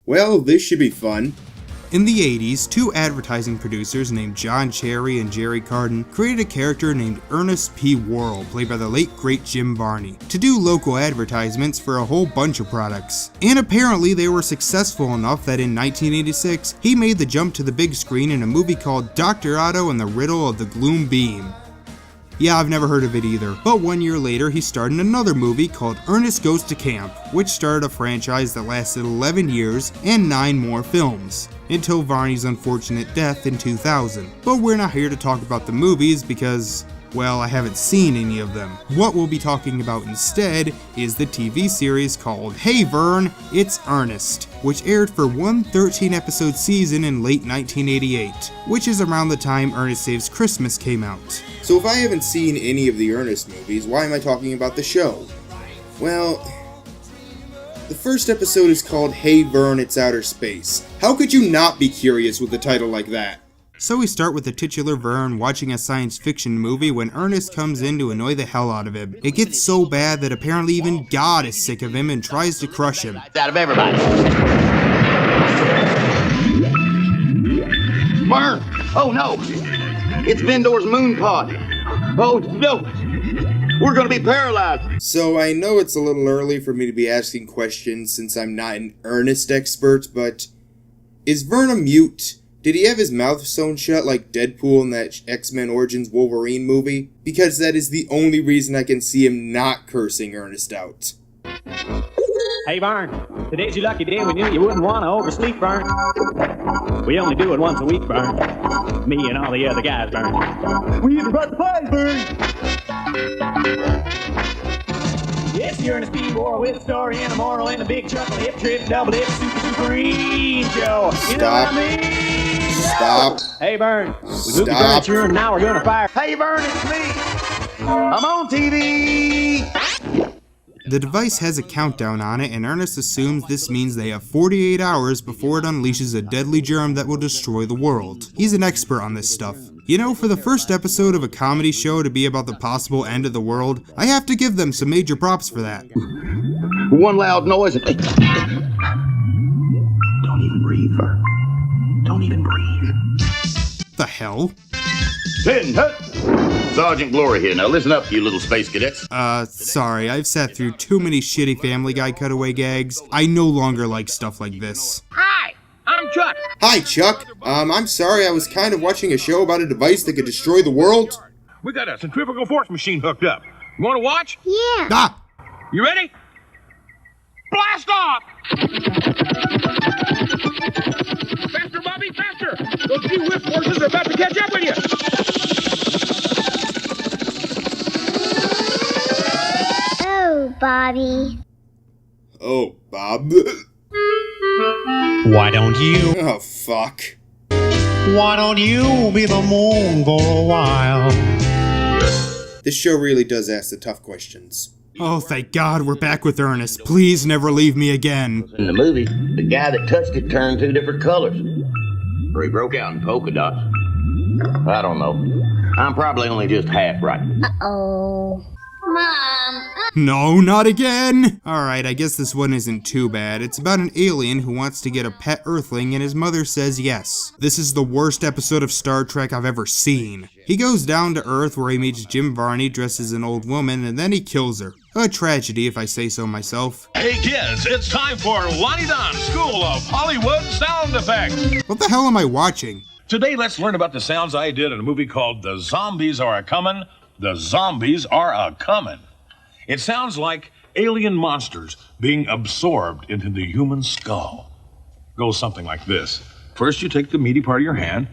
Well, this should be fun. In the 80s, two advertising producers named John Cherry and Jerry Carden created a character named Ernest P. Worrell, played by the late great Jim Varney, to do local advertisements for a whole bunch of products. And apparently they were successful enough that in 1986, he made the jump to the big screen in a movie called Dr. Otto and the Riddle of the Gloom Beam. Yeah, I've never heard of it either, but 1 year later he starred in another movie called Ernest Goes to Camp, which started a franchise that lasted 11 years and 9 more films, until Varney's unfortunate death in 2000. But we're not here to talk about the movies because, well, I haven't seen any of them. What we'll be talking about instead is the TV series called Hey Vern, It's Ernest, which aired for one 13-episode season in late 1988, which is around the time Ernest Saves Christmas came out. So if I haven't seen any of the Ernest movies, why am I talking about the show? Well, the first episode is called Hey Vern, It's Outer Space. How could you not be curious with a title like that? So we start with the titular Vern watching a science fiction movie when Ernest comes in to annoy the hell out of him. It gets so bad that apparently even God is sick of him and tries to crush him. Out of everybody. Vern! Oh no! It's Vendor's moon pod! Oh no! We're gonna be paralyzed! So I know it's a little early for me to be asking questions since I'm not an Ernest expert, but is Vern a mute? Did he have his mouth sewn shut like Deadpool in that X-Men Origins Wolverine movie? Because that is the only reason I can see him not cursing Ernest out. Hey, Vern, today's your lucky day. We knew you wouldn't want to oversleep, Vern. We only do it once a week, Vern. Me and all the other guys, Vern. We even brought the pies, Vern. Yes, you're in a speedboard with a story and a moral and a big chuckle, hip trip, double hip, super supreme show. You know what I mean? Stop. Hey, Vern. We moved the Stop. furniture and now we're going to fire. Hey Vern, it's me! I'm on TV! The device has a countdown on it, and Ernest assumes this means they have 48 hours before it unleashes a deadly germ that will destroy the world. He's an expert on this stuff. You know, for the first episode of a comedy show to be about the possible end of the world, I have to give them some major props for that. One loud noise and... Don't even breathe, Vern. Don't even breathe. The hell? Then, Sergeant Glory here. Now listen up, you little space cadets. Sorry, I've sat through too many shitty Family Guy cutaway gags. I no longer like stuff like this. Hi, I'm Chuck. Hi, Chuck. I'm sorry, I was kind of watching a show about a device that could destroy the world. We got a centrifugal force machine hooked up. You want to watch? Yeah. Ah! You ready? Blast off! Faster, Bobby, faster! Those two whip forces are about to catch up with you! Oh, Bobby. Oh, Bob. Why don't you? Oh, fuck. Why don't you be the moon for a while? This show really does ask the tough questions. Oh, thank God we're back with Ernest. Please never leave me again. In the movie, the guy that touched it turned 2 different colors. Or he broke out in polka dots. I don't know. I'm probably only just half right. Uh-oh. Mom. No, not again! Alright, I guess this one isn't too bad. It's about an alien who wants to get a pet earthling and his mother says yes. This is the worst episode of Star Trek I've ever seen. He goes down to Earth where he meets Jim Varney dressed as an old woman and then he kills her. A tragedy if I say so myself. Hey kids, it's time for Lonnie Don's School of Hollywood Sound Effects. What the hell am I watching? Today let's learn about the sounds I did in a movie called The Zombies Are A-Comin'. The Zombies Are A-Comin'. It sounds like alien monsters being absorbed into the human skull. Goes something like this. First you take the meaty part of your hand,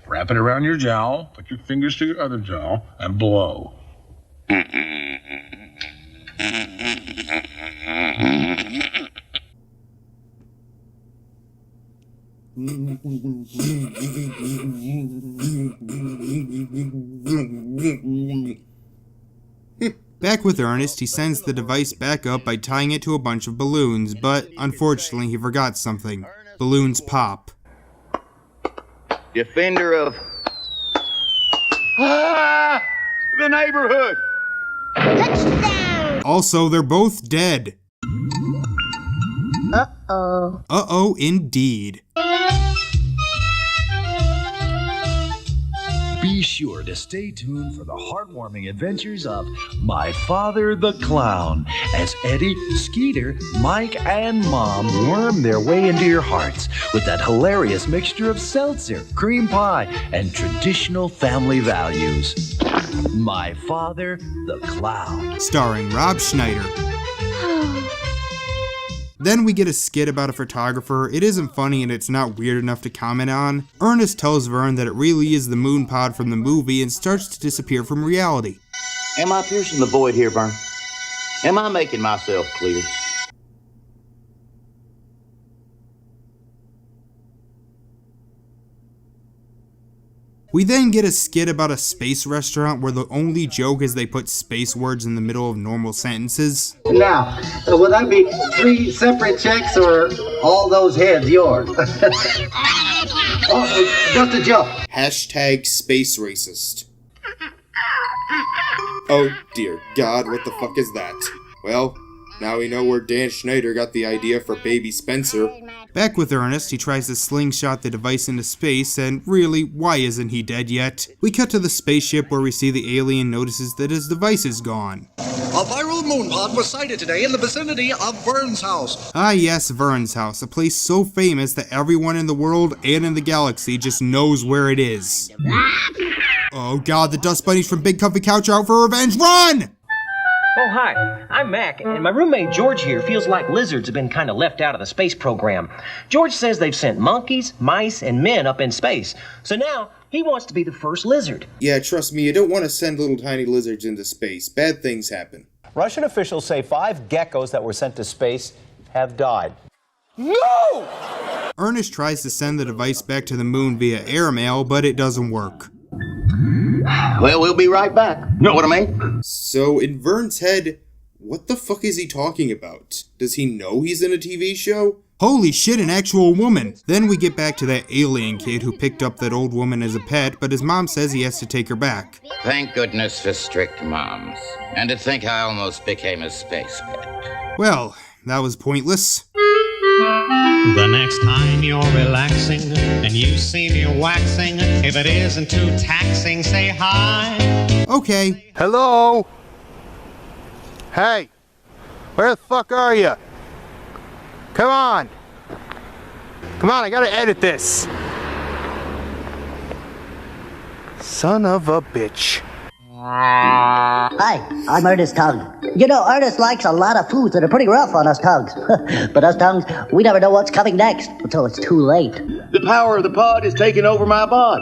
wrap it around your jowl, put your fingers to your other jowl, and blow. Back with Ernest, he sends the device back up by tying it to a bunch of balloons, but unfortunately he forgot something. Balloons pop. Defender of... the neighborhood! Touchdown! Also, they're both dead. Uh-oh. Uh-oh, indeed. Be sure to stay tuned for the heartwarming adventures of My Father the Clown as Eddie, Skeeter, Mike, and Mom worm their way into your hearts with that hilarious mixture of seltzer, cream pie, and traditional family values. My Father the Clown. Starring Rob Schneider. Then we get a skit about a photographer. It isn't funny and it's not weird enough to comment on. Ernest tells Vern that it really is the moon pod from the movie and starts to disappear from reality. Am I piercing the void here, Vern? Am I making myself clear? We then get a skit about a space restaurant where the only joke is they put space words in the middle of normal sentences. Now, will that be 3 separate checks or all those heads yours? Oh, just a joke. Hashtag space racist. Oh dear God, what the fuck is that? Well, now we know where Dan Schneider got the idea for Baby Spencer. Back with Ernest, he tries to slingshot the device into space, and really, why isn't he dead yet? We cut to the spaceship where we see the alien notices that his device is gone. A viral moon pod was sighted today in the vicinity of Vern's house. Ah yes, Vern's house, a place so famous that everyone in the world and in the galaxy just knows where it is. Oh god, the dust bunnies from Big Comfy Couch are out for revenge, run! Oh, hi, I'm Mac, and my roommate George here feels like lizards have been kind of left out of the space program. George says they've sent monkeys, mice, and men up in space, so now he wants to be the first lizard. Yeah, trust me, you don't want to send little tiny lizards into space. Bad things happen. Russian officials say 5 geckos that were sent to space have died. No! Ernest tries to send the device back to the moon via airmail, but it doesn't work. Well, we'll be right back. Know what I mean? So, in Vern's head, what the fuck is he talking about? Does he know he's in a TV show? Holy shit, an actual woman! Then we get back to that alien kid who picked up that old woman as a pet, but his mom says he has to take her back. Thank goodness for strict moms. And to think I almost became a space pet. Well, that was pointless. The next time you're relaxing and you see me waxing, if it isn't too taxing, say hi. Okay. Hello? Hey, where the fuck are you? Come on. Come on, I gotta edit this. Son of a bitch. Hi, I'm Ernest Tongue. You know, Ernest likes a lot of foods that are pretty rough on us tongues. But us tongues, we never know what's coming next until it's too late. The power of the pod is taking over my bod.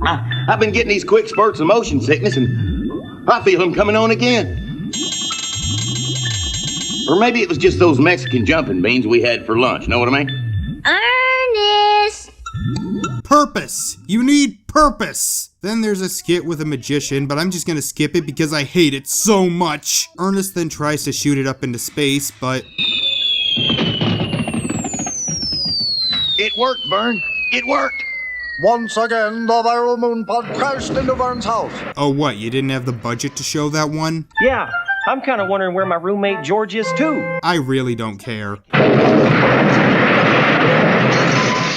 I've been getting these quick spurts of motion sickness, and I feel them coming on again. Or maybe it was just those Mexican jumping beans we had for lunch. Know what I mean? Ernest! Purpose! You need purpose! Then there's a skit with a magician, but I'm just gonna skip it because I hate it so much. Ernest then tries to shoot it up into space, but... It worked, Vern. It worked. Once again, the viral moon pod crashed into Vern's house. Oh what, you didn't have the budget to show that one? Yeah, I'm kind of wondering where my roommate George is too. I really don't care.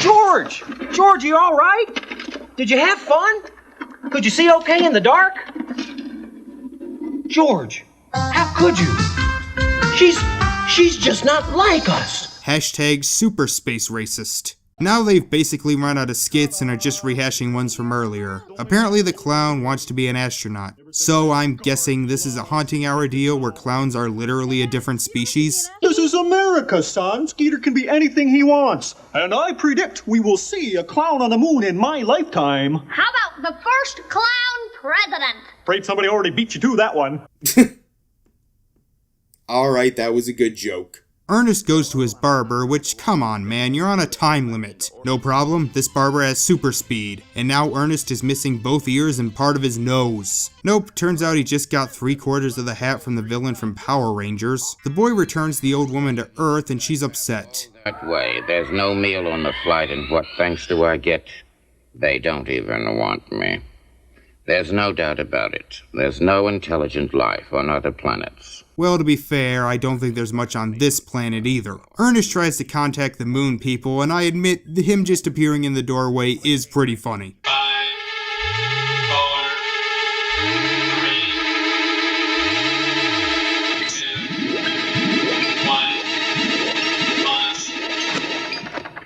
George! George, you all right? Did you have fun? Could you see okay in the dark? George, how could you? She's just not like us. Hashtag super space racist. Now they've basically run out of skits and are just rehashing ones from earlier. Apparently the clown wants to be an astronaut. So I'm guessing this is a haunting hour deal where clowns are literally a different species? This is America, son. Skeeter can be anything he wants. And I predict we will see a clown on the moon in my lifetime. How about the first clown president? Afraid somebody already beat you to that one. Alright, that was a good joke. Ernest goes to his barber, which, come on man, you're on a time limit. No problem, this barber has super speed. And now Ernest is missing both ears and part of his nose. Nope, turns out he just got 3/4 of the hat from the villain from Power Rangers. The boy returns the old woman to Earth and she's upset. That way, there's no meal on the flight, and what thanks do I get? They don't even want me. There's no doubt about it. There's no intelligent life on other planets. Well, to be fair, I don't think there's much on this planet either. Ernest tries to contact the moon people, and I admit him just appearing in the doorway is pretty funny.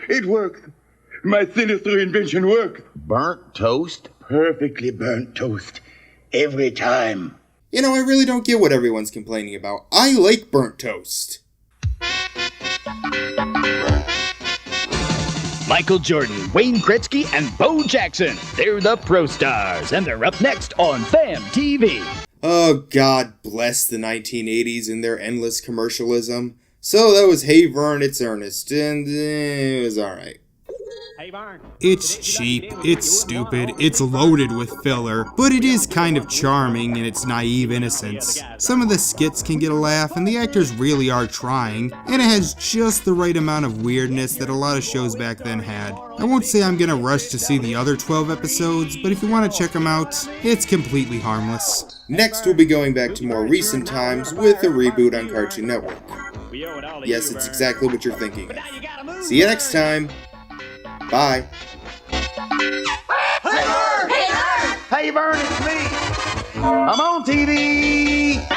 It worked. My sinister invention worked. Burnt toast? Perfectly burnt toast. Every time. You know, I really don't get what everyone's complaining about. I like burnt toast. Michael Jordan, Wayne Gretzky, and Bo Jackson. They're the Pro Stars, and they're up next on Fam TV. Oh, God bless the 1980s and their endless commercialism. So that was Hey Vern, it's Ernest, and it was alright. It's cheap, it's stupid, it's loaded with filler, but it is kind of charming in its naive innocence. Some of the skits can get a laugh, and the actors really are trying, and it has just the right amount of weirdness that a lot of shows back then had. I won't say I'm gonna rush to see the other 12 episodes, but if you want to check them out, it's completely harmless. Next, we'll be going back to more recent times with a reboot on Cartoon Network. Yes, it's exactly what you're thinking of. See you next time. Bye. Hey, Vern! Hey, Vern, it's me! I'm on TV!